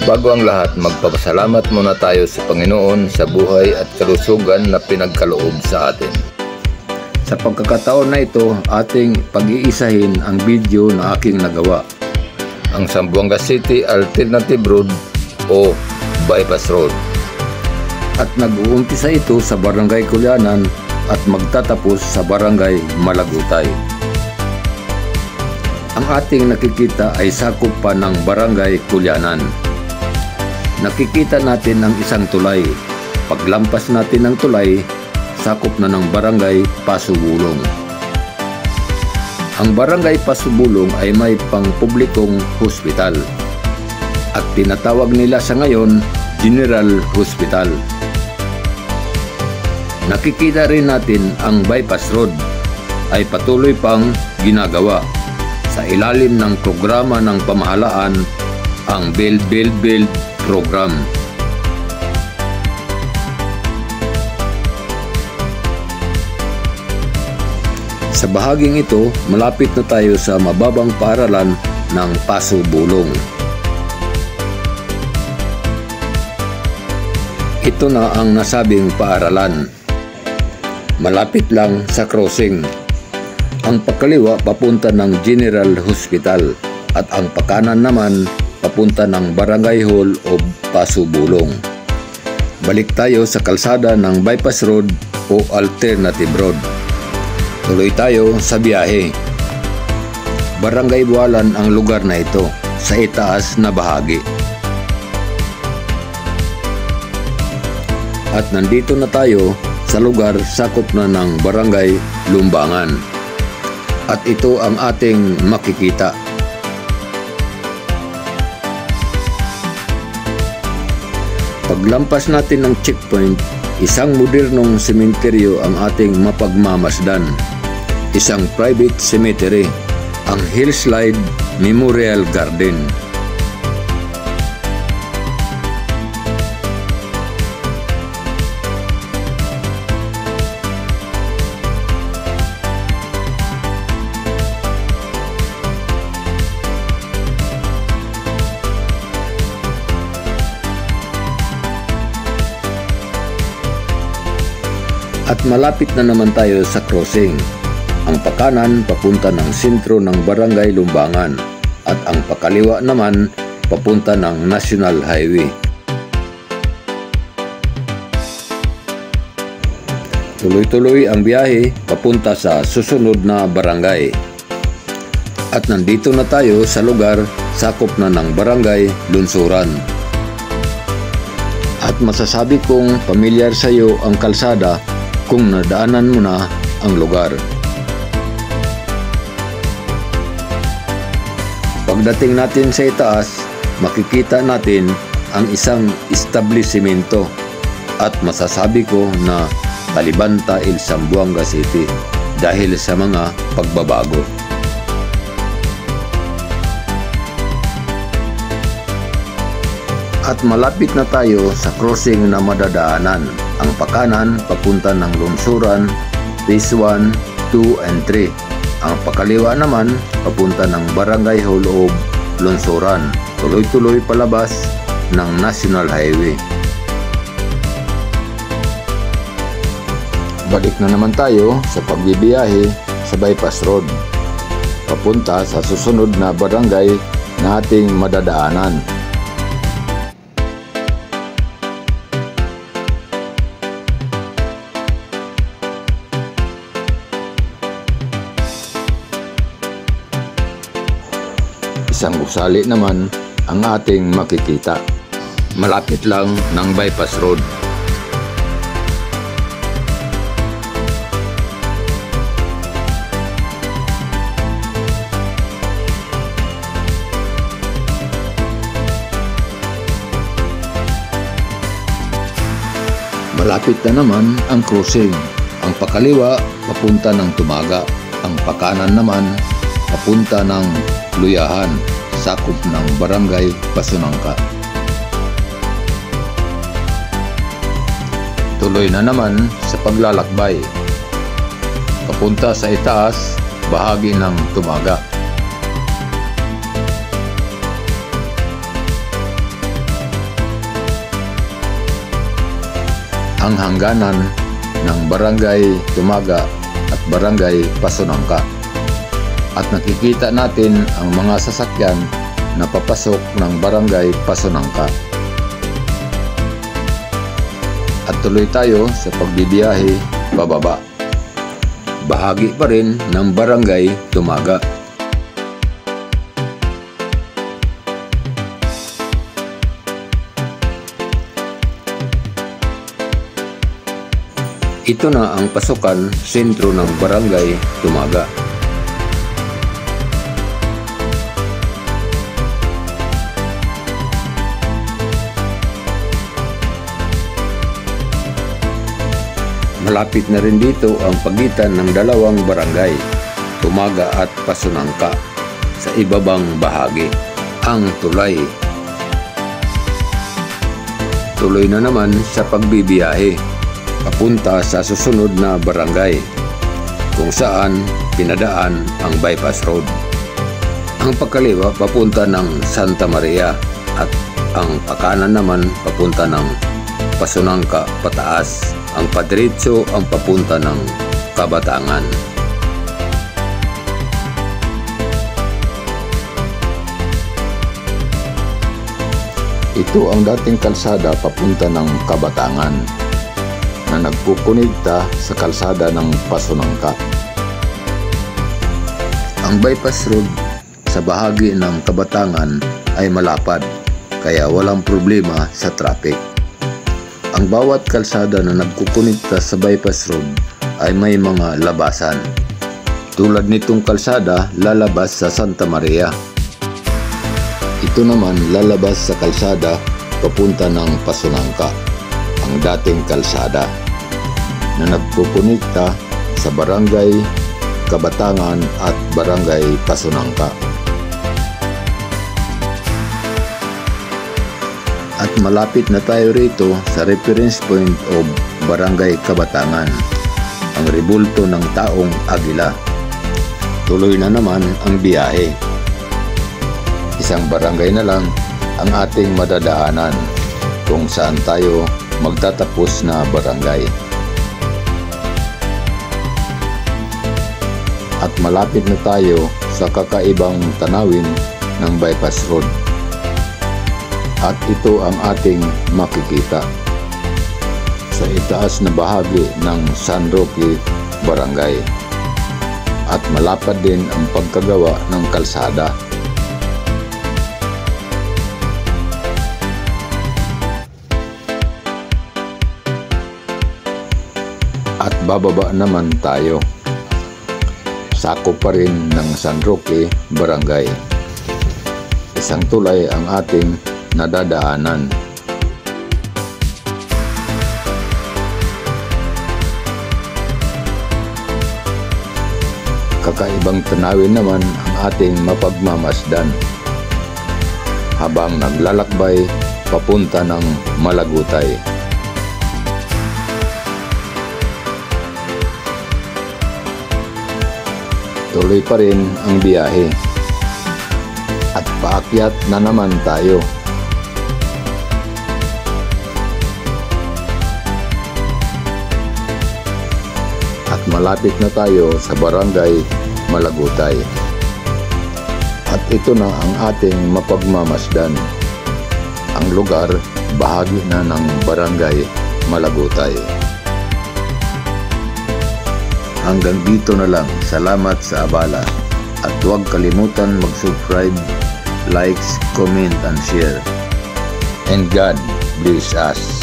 Bago ang lahat, magpapasalamat muna tayo sa Panginoon sa buhay at kalusugan na pinagkaloob sa atin. Sa pagkakataon na ito, ating pag-iisahin ang video na aking nagawa. Ang Zamboanga City Alternative Road o Bypass Road. At nag-uumpisa ito sa Barangay Culianan at magtatapos sa Barangay Malagutay. Ang ating nakikita ay sakop pa ng Barangay Culianan. Nakikita natin ang isang tulay. Paglampas natin ng tulay, sakop na ng Barangay Pasubulong. Ang Barangay Pasubulong ay may pangpublikong hospital at tinatawag nila sa ngayon General Hospital. Nakikita rin natin ang Bypass Road ay patuloy pang ginagawa sa ilalim ng programa ng pamahalaan, ang Build program. Sa bahaging ito, malapit na tayo sa mababang paaralan ng Pasubulong. Ito na ang nasabing paaralan. Malapit lang sa crossing. Ang pakaliwa papunta ng General Hospital at ang pakanan naman papunta ng Barangay Hall o Pasubulong. Balik tayo sa kalsada ng Bypass Road o Alternative Road. Tuloy tayo sa biyahe. Barangay Bualan ang lugar na ito sa itaas na bahagi. At nandito na tayo sa lugar sakop na ng Barangay Lumbangan. At ito ang ating makikita. Paglampas natin ng checkpoint, isang modernong sementeryo ang ating mapagmamasdan. Isang private cemetery, ang Hillslide Memorial Garden. At malapit na naman tayo sa crossing. Ang pakanan papunta ng sentro ng Barangay Lumbangan at ang pakaliwa naman papunta ng National Highway. Tuloy-tuloy ang biyahe papunta sa susunod na barangay. At nandito na tayo sa lugar sakop na ng Barangay Lunsuran. At masasabi kong pamilyar sa iyo ang kalsada kung nadaanan mo na ang lugar. Pagdating natin sa itaas, makikita natin ang isang establishmento at masasabi ko na Talibanta il Zamboanga City dahil sa mga pagbabago. At malapit na tayo sa crossing na madadaanan. Ang pakanan papunta ng Lunsuran, Phase 1, 2, and 3. Ang pakaliwa naman papunta ng Barangay Hall of Lunsuran. Tuloy-tuloy palabas ng National Highway. Balik na naman tayo sa pagbibiyahe sa Bypass Road. Papunta sa susunod na barangay na ating madadaanan. Isang gusali naman ang ating makikita. Malapit lang ng Bypass Road. Malapit na naman ang crossing. Ang pakaliwa papunta ng Tumaga. Ang pakanan naman papunta ng Luyahan, sakop ng Barangay Pasunangka. Tuloy na naman sa paglalakbay. Papunta sa itaas, bahagi ng Tumaga. ang hangganan ng Barangay Tumaga at Barangay Pasunangka. At nakikita natin ang mga sasakyan na papasok ng Barangay Pasunangka. At tuloy tayo sa pagbibiyahe pababa. Bahagi pa rin ng Barangay Tumaga. Ito na ang pasukan sentro ng Barangay Tumaga. Malapit na rin dito ang pagitan ng dalawang barangay, Tumaga at Pasunangka, sa ibabang bahagi, ang tulay. Tuloy na naman sa pagbibiyahe, papunta sa susunod na barangay, kung saan pinadaan ang bypass road. Ang pagkaliwa papunta ng Santa Maria at ang pakanan naman papunta ng Pasunangka pataas. Ang padiretso ang papunta ng Kabatangan. Ito ang dating kalsada papunta ng Kabatangan na nagkukonekta sa kalsada ng Pasunangka. Ang bypass road sa bahagi ng Kabatangan ay malapad, kaya walang problema sa traffic. Ang bawat kalsada na nagkukonekta sa bypass road ay may mga labasan. Tulad nitong kalsada, lalabas sa Santa Maria. Ito naman lalabas sa kalsada papunta ng Pasunangka, ang dating kalsada na nagkukonekta sa Barangay Kabatangan at Barangay Pasunangka. At malapit na tayo rito sa reference point of Barangay Kabatangan, ang rebulto ng Taong Agila. Tuloy na naman ang biyahe. Isang barangay na lang ang ating madadaanan kung saan tayo magtatapos na barangay. At malapit na tayo sa kakaibang tanawin ng bypass road. At ito ang ating makikita sa itaas na bahagi ng San Roque Barangay. At malapad din ang pagkagawa ng kalsada. At bababa naman tayo. Sakop pa rin ng San Roque Barangay. Isang tulay ang ating nadadaanan. Kakaibang tanawin naman ang ating mapagmamasdan habang naglalakbay papunta ng Malagutay. Tuloy pa rin ang biyahe at paakyat na naman tayo. At malapit na tayo sa Barangay Malagutay. At ito na ang ating mapagmamasdan. Ang lugar, bahagi na ng Barangay Malagutay. Hanggang dito na lang. Salamat sa abala. At huwag kalimutan mag-subscribe, likes, comment, and share. And God bless us.